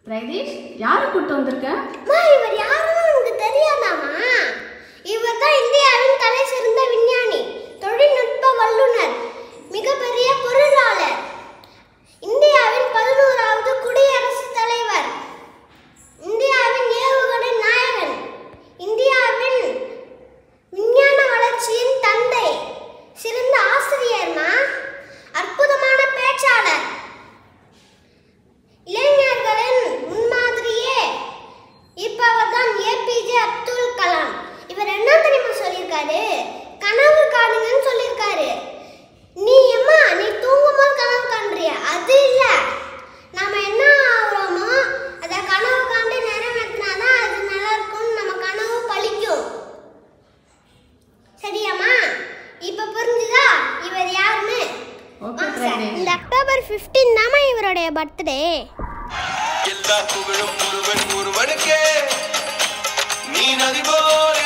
பிரகதீஷ், யாரை கூட்டு வந்திருக்க? இவர் யாருன்னு உங்களுக்கு தெரியாதாமா? இவர் தான் இந்தியாவின் தலை சிறந்த விஞ்ஞானி, தொழில்நுட்ப வல்லுநர், மிகப்பெரிய பொருளாளர், இந்தியாவின் 11வது குடியரசுத் தலைவர், இந்தியாவின் ஏவுகணை நாயகன், இந்தியாவின் விஞ்ஞான வளர்ச்சியின் தந்தை, சிறந்த ஆசிரியர்மா, அற்புதமான பேச்சாளர், இளைஞர்களின் முன்மாதிரியே இப்பவர் தான் ஏபிஜே அப்துல் கலாம். இவர் என்ன தெரியுமா சொல்லியிருக்காரு? கனவு காணுங்கன்னு சொல்லியிருக்காரு. நீ தூங்கும்போது கனவு காண்றியா? அது இல்ல, நாம என்ன ஆகுறோமோ அதை கனவு காண்டு நிறைவேற்றினாதான் அது நல்லா இருக்கும், நம்ம கனவு பழிக்கும். சரியாமா? இப்ப புரிஞ்சுதா இவர் யாருன்னு? இந்த அக்டோபர் 15 தாமா இவருடைய பர்த்டே. எல்லா புகழும் ஒருவனுக்கே, நீ நதி போல